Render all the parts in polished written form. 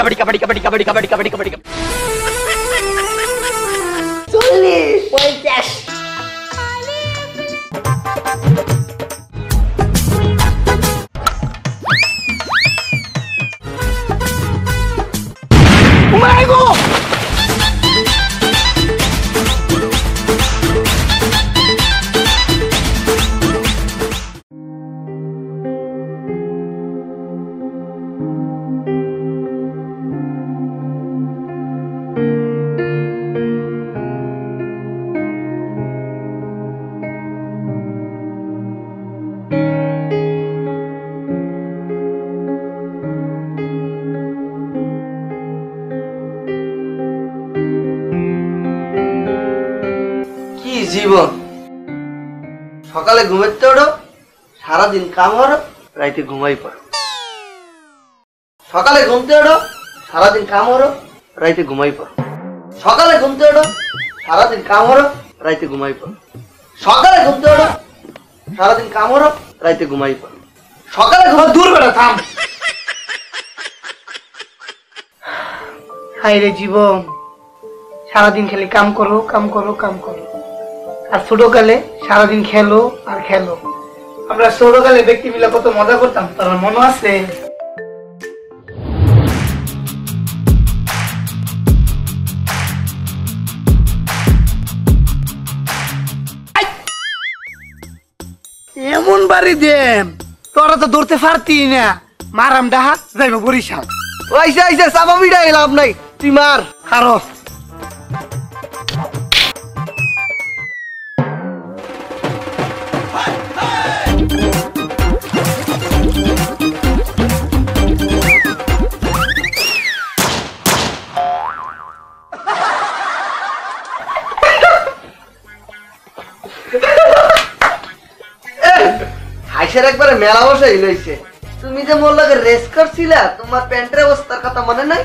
কাবাডি কাবাডি কাবাডি কাবাডি কাবাডি কাবাডি কাবাডি 40 50 মাইগো জীবন সকালে ঘুমাইতে ওঠো সারাদিন কাম করো রাইতে ঘুমাই পড়ো সকালে ঘুমতে ওঠো সারাদিন কাম করো রাইতে ঘুমাই পড়ো সকালে ঘুমতে ওঠো সারাদিন কাম করো রাইতে ঘুমাই পড়ো সকালে ঘুমতে ওঠো সারাদিন কাম করো রাইতে ঘুমাই পড়ো সকালে ঘুম দূর বেটা থাম হাই রে জীবন সারাদিন খালি কাম করো কাম করো কাম করো আর ছোটকালে সারাদিন খেলো আর খেলো আমরা ছোটকালে ব্যক্তি মিলে কত মজা করতাম তার মনে আছে এমন বাড়ি দেন তোরা তো ধরতে পারতি না মারাম ডাহা যাইব বরিশাল ওইসে আইসে চাপা বিড়াই লাভ নাই তুই মার খারো হাইসের একবারে মেলা বসাই লইছে তুমি যে মোর লগে রেস করছিলা তোমার প্যান্টের অবস্থার কথা মনে নাই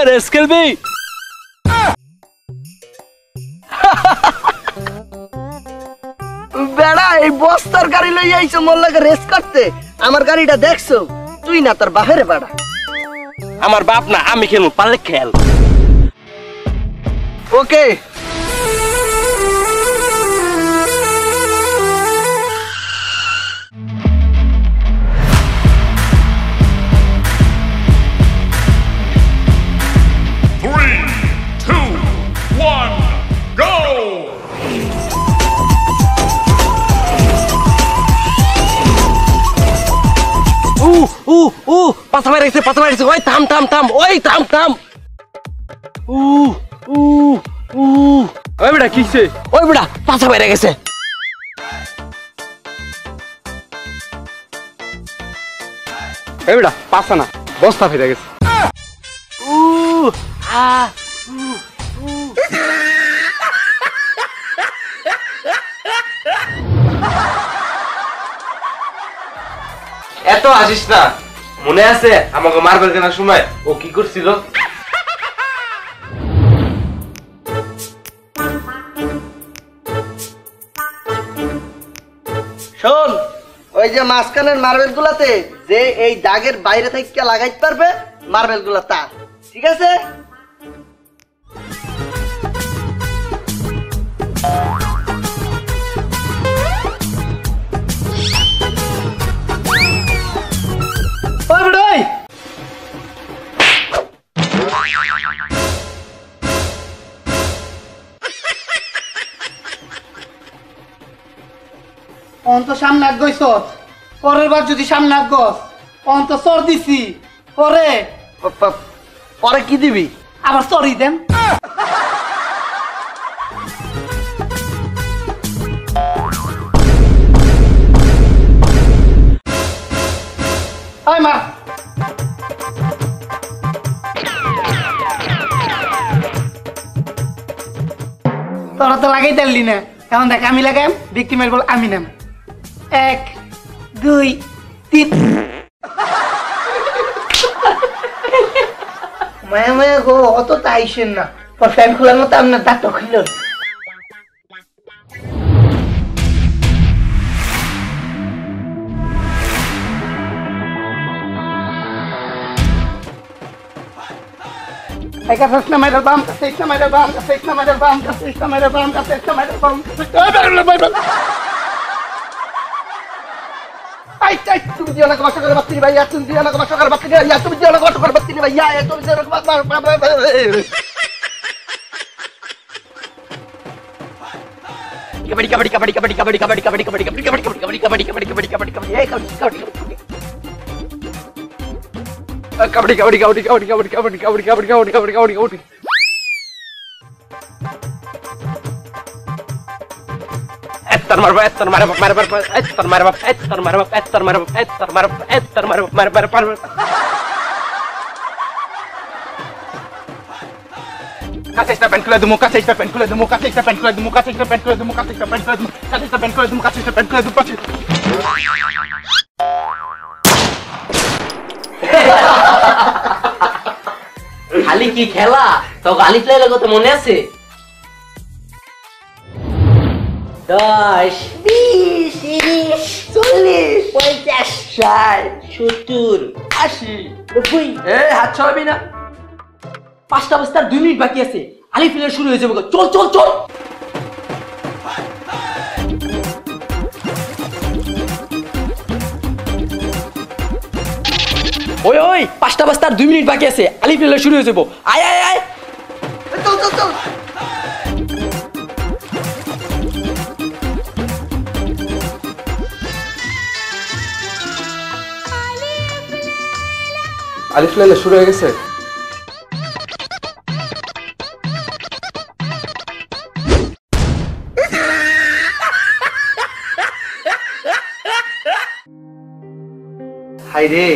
রেস খেলবি বেড়া এই বস্তার গাড়ি লই আইছো মোর লগে রেস করতে আমার গাড়িটা দেখছো তুই না তোর বাপের বেড়া আমার বাপ না আমি খেলবো পারলে খেল ওকে পাছা মারিছে ওই থাম থাম থাম ওই থাম থাম ওই বেটা কিছে ওই বেটা পাছা মেরে গেছে এই বেটা পাছা না বস্তা ফেরে গেছে এত আসিস না মনে আছে আমাকে মার্বেল কেনার সময় ও কি করছিল শোন ওই যে মাঝখানের মার্বেল গুলাতে যে এই দাগের বাইরে থেকে লাগাইতে পারবে মার্বেল গুলা তার ঠিক আছে অন্ত সামনে আগাইছ পরের বার যদি সামনে আগস অন্ত চর দিছি পরে পরে কি দিবি আবার চরি দেন আয় মা তোরা তো লাগাই তারলি না, এখন দেখ আমি লাগাম, ভিক্টিমের বল আমি নাম। 1 2 3। মায়া মায়া গো, অত তাইছেন না, তোর ফ্যান খোলার মতো আপনার দাঁতটা খুলল। তুমি দিও না কষ্ট করে বাচ্চি ভাইয়া, তুমি দিও না কষ্ট করে বাচ্চি ভাইয়া, তুমি দিও না কষ্ট করে বাচ্চি ভাইয়া, তুমি দিও না কবাডি কবাডি কবাডি কবাডি কবাডি কবাডি কবাডি কবাডি কবাডি কবাডি কবাডি কবাডি কবাডি কবাডি কবাডি কবাডি এই কবাডি কবাডি কবাডি কবাডি কবাডি কবাডি কবাডি কবাডি কবাডি কবাডি কবাডি কবাডি কবাডি কবাডি। এত্তর মারবা এত্তর মারবা মারবা এত্তর মারবা এত্তর মারবা এত্তর মারবা এত্তর মারবা এত্তর মারবা মারবা মারবা। Kaçta ben kuladım, kaçta ben kuladım, kaçta ben kuladım, kaçta ben kuladım, kaçta ben kuladım, kaçta ben kuladım, kaçta ben kuladım, kaçta. খালি কি খেলা তো গালি প্লেয়ারের কথা মনে আছে? 10 20 30 40 50 60 70 80 90। এই হাত ছড়াবি না, 5টা বাজতে 2 মিনিট বাকি আছে, আলি প্লেয়ার শুরু হয়ে যাবে। চল চল চল। ওই ওই 5টা বাজতে 2 মিনিট বাকি আছে, আলি প্লেয়ার শুরু হয়ে যাবো। আয় আয় আয়, চল চল চল। আলিফ লাইলা শুরু হয়ে গেছে। হাই রে,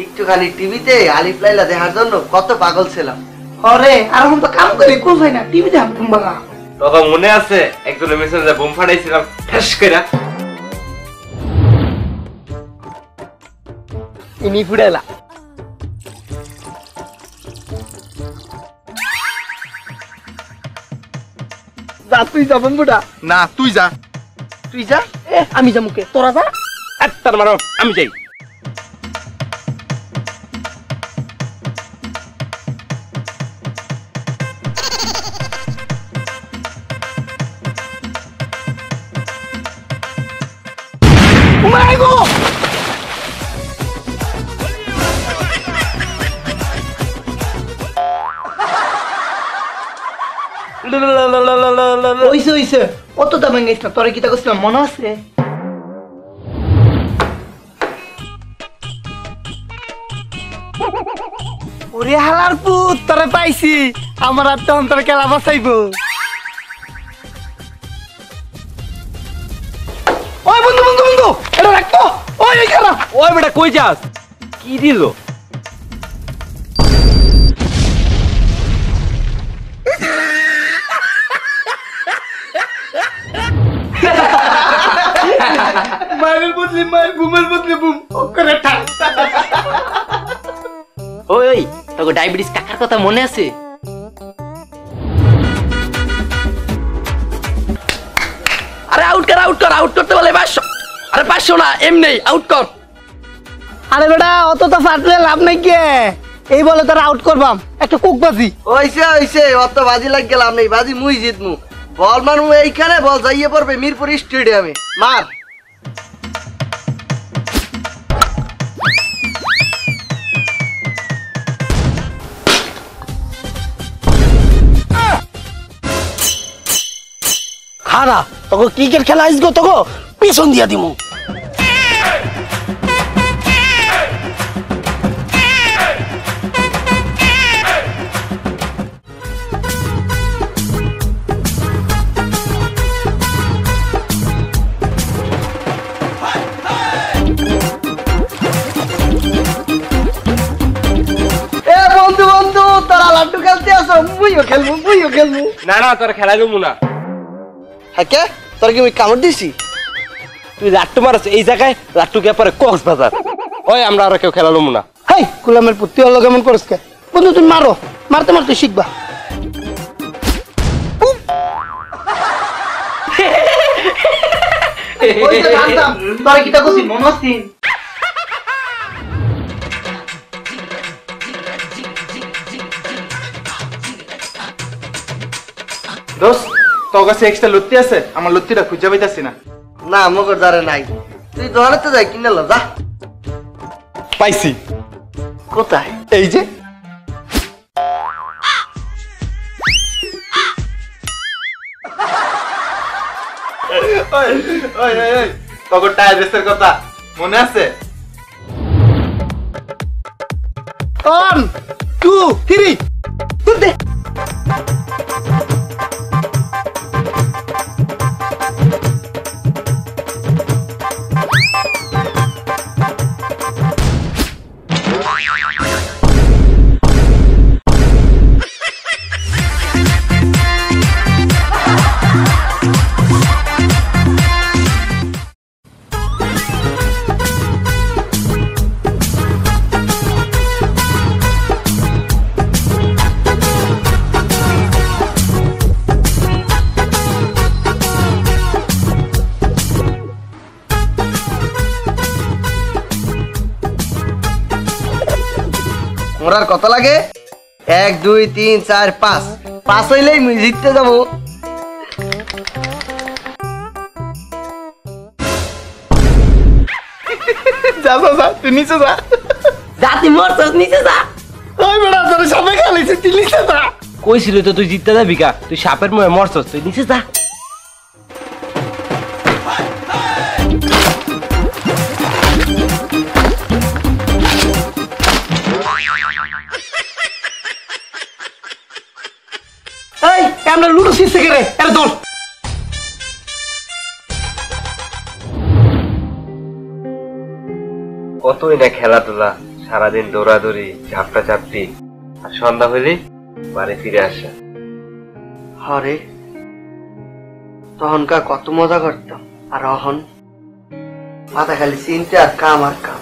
একটুখানি টিভিতে আলিফ লাইলা দেখার জন্য কত পাগল ছিলাম। আরে আর এখন তো কাম করে কোন হয় না, টিভিতে হাম বাবা। তখন মনে আছে একজনের মেসেঞ্জে বোম ফাটাইছিলাম ঠাস করে। ইনি ফুড়াইলা যা, তুই যা বন্ধুটা। না তুই যা। তুই যা, আমি যা মুখে, তোরা যা। এত্তর মারো আমি যাই। ওইসে ওইসে অত দামে গেছ না, তোরা কি তা করছিলাম মনে আছে? ওরে হালার পুত, তোরে পাইছি, আমার আর তখন তোর খেলা বাঁচাইবো। ওই বন্ধু বন্ধু বন্ধু, এটা রাখতো। ওই খেলা, ওই বেটা কই যাস? কি দিল? মায়ের বদলে মায়ের, বুমের বদলে বুম, ওখানে ঠাক। ওই ওই তোকে ডায়াবেটিস কাকার কথা মনে আছে? আরে আউট কর আউট কর, আউট করতে বলে 500। আরে 500 না, এমনি আউট কর। আরে বেটা অত তো ফাটলে লাভ নাই কে, এই বলে তোরা আউট করবাম একটা কুকবাজি। ওইসে ওইসে অত বাজি লাগ গেলাম নেই, বাজি মুই জিতমু। বল মারমু এইখানে, বল যাইয়ে পড়বে মিরপুর স্টেডিয়ামে। মার। খারা তোকে ক্রিকেট খেলা আসবো, তোকে পেছন দিয়া দিমু। বন্ধু বন্ধু, তোরা লাড্ডু খেলতে আসো, মুইও খেলবো মুইও খেলবো। না না তোর খেলা যাবো না। হ্যাঁ কে তোর কি আমি কামড় দিছি? তুই লাট্টু মারছ এই জায়গায়, লাট্টু কে পরে কক্সবাজার। ওই আমরা আর কেউ খেলা লমু না। হাই গোলামের পুত্তি হলো কেমন করস কে? বন্ধু তুমি মারো, মারতে মারতে শিখবা। ওই যে জানতাম তোরা কিটা কইছিস মনে আছে? দোস্ত তোর কাছে এক্সট্রা লত্তি আছে? আমার লত্তিটা খুঁজে পাইতাছি না। না মগর দ্বারে নাই, তুই দোকানেতে যাই কিনে লো যা। পাইছি, কোথায়? এই যে। তখন টায়ার রেসের কথা মনে আছে? 1 2 3 তুই দে। মোরার কত লাগে? 1 2 3 4 5 5 হইলেই মুই জিততে যাবো। যা যা যা, তুই নিচে যা। জাতি মরছস, নিচে যা। ওই বেড়া তোর সবাই খালিছে, তুই নিচে যা। কইছিল তো তুই জিততে যাবি কা, তুই সাপের মুখে মরছস, তুই নিচে যা। এই আমরা লুডো শিখতে গেলে এর দল। কতই না খেলাধুলা, সারাদিন দৌড়াদৌড়ি, ঝাপটা ঝাপটি, আর সন্ধ্যা হইলে বাড়ি ফিরে আসা। হরে তখনকার কত মজা করতাম, আর অহন মাথা খালি চিন্তা আর কাম আর কাম।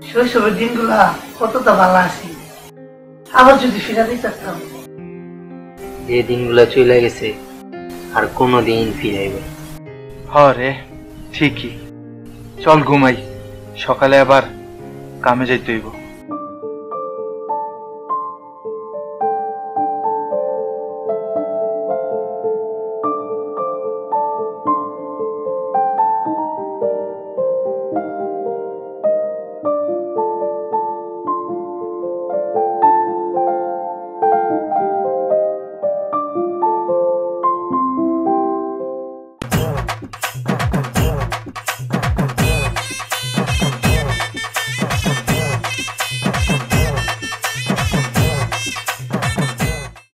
শৈশবের দিনগুলা কতটা ভালো আছি, আবার যদি ফিরাতে চাচ্তাম। যে দিনগুলো চলে গেছে আর কোনোদিন ফিরাইবে। হরে ঠিকই, চল ঘুমাই, সকালে আবার কামে যাইতে হইব।